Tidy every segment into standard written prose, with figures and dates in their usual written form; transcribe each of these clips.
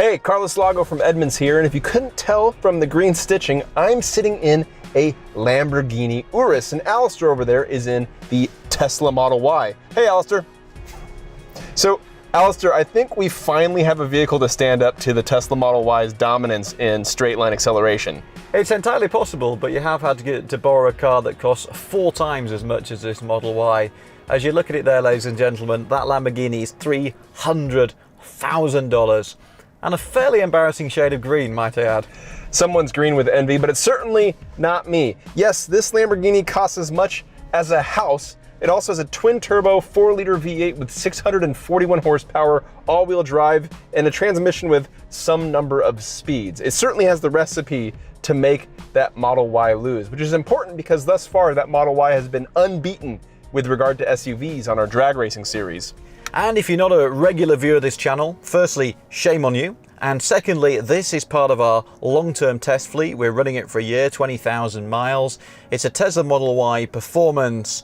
Hey, Carlos Lago from Edmunds here, and if you couldn't tell from the green stitching, I'm sitting in a Lamborghini Urus, and Alistair over there is in the Tesla Model Y. Hey, Alistair. So, Alistair, I think we finally have a vehicle to stand up to the Tesla Model Y's dominance in straight line acceleration. It's entirely possible, but you have had to borrow a car that costs 4 times as much as this Model Y. As you look at it there, ladies and gentlemen, that Lamborghini is $300,000. And a fairly embarrassing shade of green, might I add. Someone's green with envy, but it's certainly not me. Yes, this Lamborghini costs as much as a house. It also has a twin-turbo 4-liter V8 with 641 horsepower, all-wheel drive, and a transmission with some number of speeds. It certainly has the recipe to make that Model Y lose, which is important because thus far that Model Y has been unbeaten with regard to SUVs on our drag racing series. And if you're not a regular viewer of this channel, firstly, shame on you. And secondly, this is part of our long-term test fleet. We're running it for a year, 20,000 miles. It's a Tesla Model Y performance,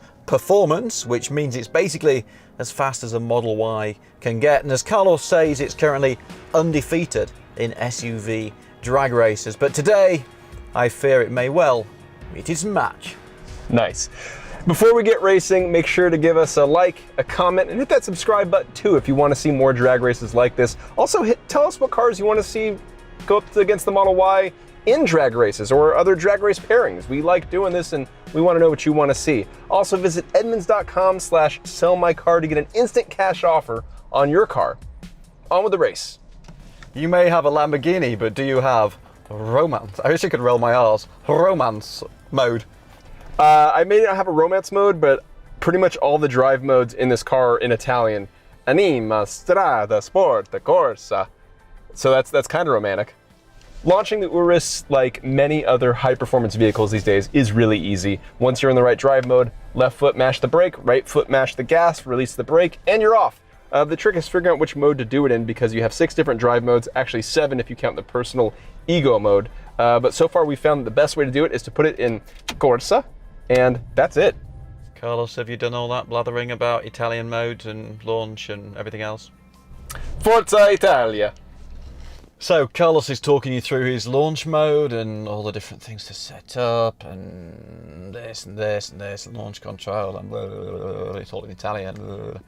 which means it's basically as fast as a Model Y can get. And as Carlos says, it's currently undefeated in SUV drag races. But today, I fear it may well meet its match. Nice. Before we get racing, make sure to give us a like, a comment, and hit that subscribe button too if you want to see more drag races like this. Also, tell us what cars you want to see go up against the Model Y in drag races or other drag race pairings. We like doing this and we want to know what you want to see. Also, visit edmunds.com/sellmycar to get an instant cash offer on your car. On with the race. You may have a Lamborghini, but do you have romance? I wish I could roll my R's. Romance mode. I may not have a romance mode, but pretty much all the drive modes in this car are in Italian. Anima, strada, sport, corsa. So that's kind of romantic. Launching the Urus, like many other high-performance vehicles these days, is really easy. Once you're in the right drive mode, left foot mash the brake, right foot mash the gas, release the brake, and you're off. The trick is figuring out which mode to do it in because you have 6 different drive modes, actually 7 if you count the personal ego mode. But so far we found the best way to do it is to put it in Corsa, and that's it. Carlos, have you done all that blathering about Italian modes and launch and everything else? Forza Italia. So Carlos is talking you through his launch mode and all the different things to set up and this and this and this and launch control and blah, blah, blah, blah. It's all in Italian. Blah, blah, blah.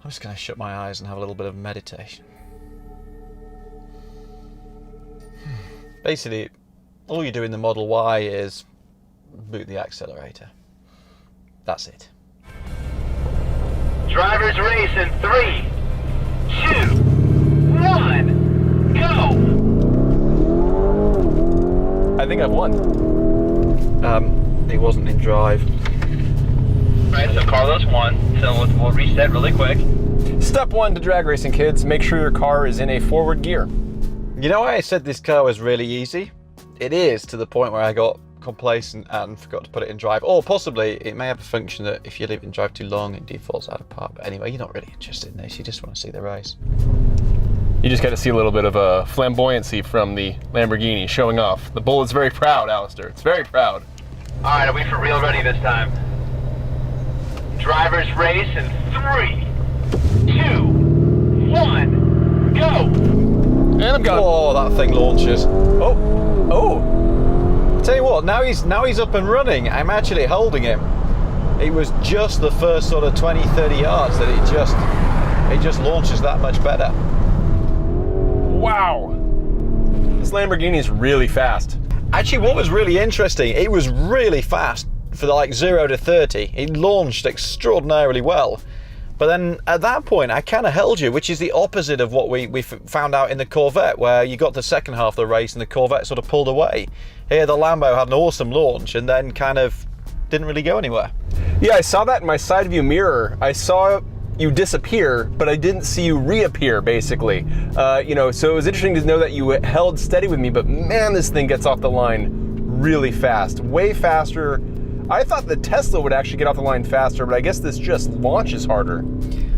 I'm just going to shut my eyes and have a little bit of meditation. Basically, all you do in the Model Y is boot the accelerator. That's it. Drivers race in 3, 2, 1, go! I think I've won. It wasn't in drive. Alright, so Carlos won, so we'll reset really quick. Step 1 to drag racing, kids. Make sure your car is in a forward gear. You know why I said this car was really easy? It is, to the point where I got complacent and forgot to put it in drive. Or possibly it may have a function that if you leave it in drive too long, it defaults out of park. But anyway, you're not really interested in this. You just want to see the race. You just got to see a little bit of flamboyancy from the Lamborghini showing off. The bull is very proud, Alistair. It's very proud. Alright, are we for real ready this time? Drivers race in 3, 2, 1, go! And I'm going. Oh, that thing launches. Oh. Tell you what, now he's up and running. I'm actually holding him. It was just the first sort of 20, 30 yards that it just launches that much better. Wow. This Lamborghini is really fast. Actually, what was really interesting, it was really fast for like 0 to 30. It launched extraordinarily well. But then at that point, I kind of held you, which is the opposite of what we found out in the Corvette, where you got the second half of the race and the Corvette sort of pulled away. Here, the Lambo had an awesome launch and then kind of didn't really go anywhere. Yeah, I saw that in my side view mirror. I saw you disappear, but I didn't see you reappear, basically. So it was interesting to know that you held steady with me, but man, this thing gets off the line really fast, way faster. I thought the Tesla would actually get off the line faster, but I guess this just launches harder.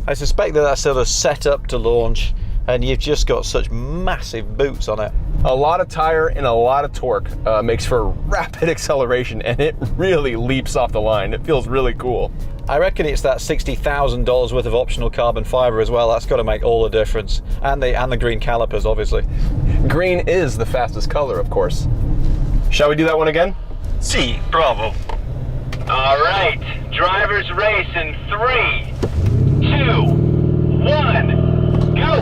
I suspect that that's sort of set up to launch, and you've just got such massive boots on it. A lot of tire and a lot of torque makes for rapid acceleration, and it really leaps off the line. It feels really cool. I reckon it's that $60,000 worth of optional carbon fiber as well. That's got to make all the difference. And the green calipers, obviously. Green is the fastest color, of course. Shall we do that one again? Si, bravo. All right, drivers race in 3, 2, 1, go!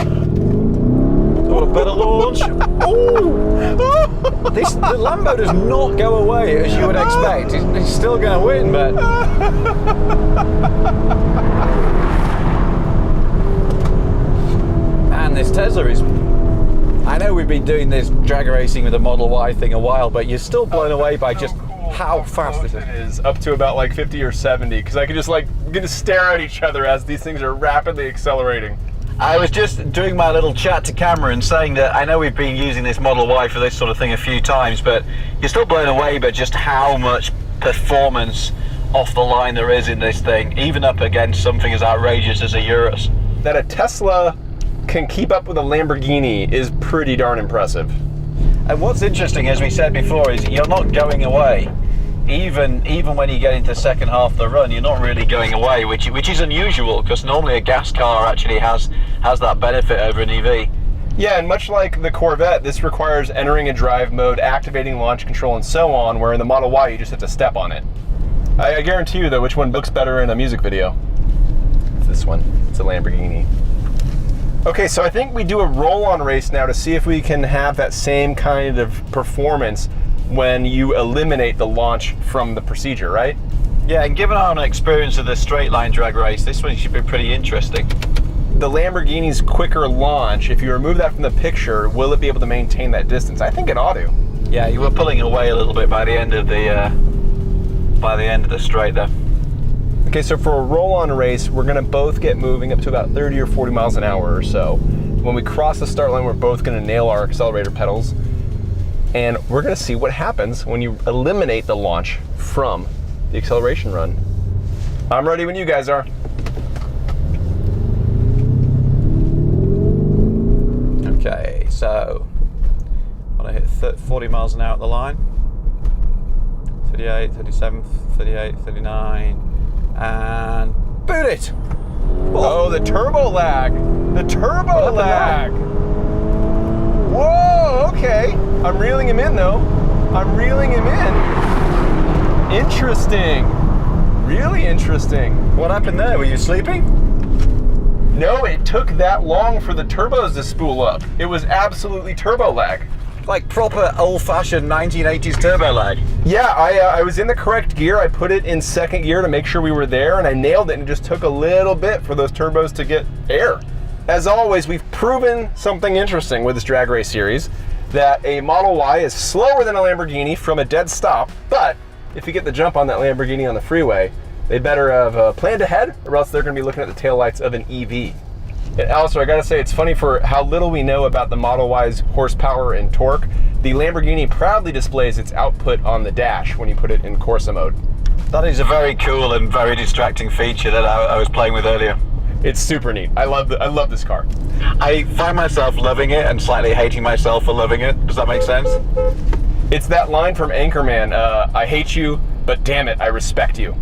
What a better launch. The Lambo does not go away as you would expect. It's still going to win, but... Man, this Tesla is... I know we've been doing this drag racing with the Model Y thing a while, but you're still blown away by just how fast this is. Up to about like 50 or 70, because I could just stare at each other as these things are rapidly accelerating. I was just doing my little chat to camera and saying that I know we've been using this Model Y for this sort of thing a few times, but you're still blown away by just how much performance off the line there is in this thing, even up against something as outrageous as a Urus. That a Tesla can keep up with a Lamborghini is pretty darn impressive. And what's interesting, as we said before, is you're not going away. Even when you get into the second half of the run, you're not really going away, which is unusual, because normally a gas car actually has that benefit over an EV. Yeah, and much like the Corvette, this requires entering a drive mode, activating launch control, and so on, where in the Model Y, you just have to step on it. I guarantee you, though, which one looks better in a music video? It's this one. It's a Lamborghini. Okay, so I think we do a roll-on race now to see if we can have that same kind of performance when you eliminate the launch from the procedure, right? Yeah, and given our experience of the straight line drag race, this one should be pretty interesting. The Lamborghini's quicker launch, if you remove that from the picture, will it be able to maintain that distance? I think it ought to. Yeah, you were pulling away a little bit by the end of the straight there. Okay, so for a roll-on race, we're gonna both get moving up to about 30 or 40 miles an hour or so. When we cross the start line, we're both gonna nail our accelerator pedals, and we're gonna see what happens when you eliminate the launch from the acceleration run. I'm ready when you guys are. Okay, so when I hit 40 miles an hour at the line, 38, 37, 38, 39, and boot it! Oh, the turbo lag! The turbo lag! Whoa, okay. I'm reeling him in though. I'm reeling him in. Interesting. Really interesting. What happened there? Were you sleeping? No, it took that long for the turbos to spool up. It was absolutely turbo lag. Like proper old-fashioned 1980s turbo lag. Yeah, I was in the correct gear. I put it in second gear to make sure we were there, and I nailed it, and it just took a little bit for those turbos to get air. As always, we've proven something interesting with this drag race series, that a Model Y is slower than a Lamborghini from a dead stop, but if you get the jump on that Lamborghini on the freeway, they better have planned ahead, or else they're going to be looking at the taillights of an EV. And also, I gotta say, it's funny for how little we know about the Model Y's horsepower and torque. The Lamborghini proudly displays its output on the dash when you put it in Corsa mode. That is a very cool and very distracting feature that I was playing with earlier. It's super neat. I love this car. I find myself loving it and slightly hating myself for loving it. Does that make sense? It's that line from Anchorman, I hate you, but damn it, I respect you.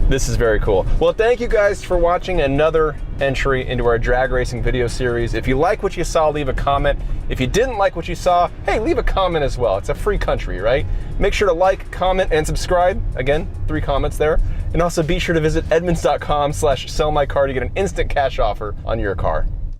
This is very cool. Well, thank you guys for watching another entry into our drag racing video series. If you like what you saw, leave a comment. If you didn't like what you saw, hey, leave a comment as well. It's a free country, right? Make sure to like, comment, and subscribe. Again, 3 comments there. And also be sure to visit edmunds.com/sellmycar to get an instant cash offer on your car.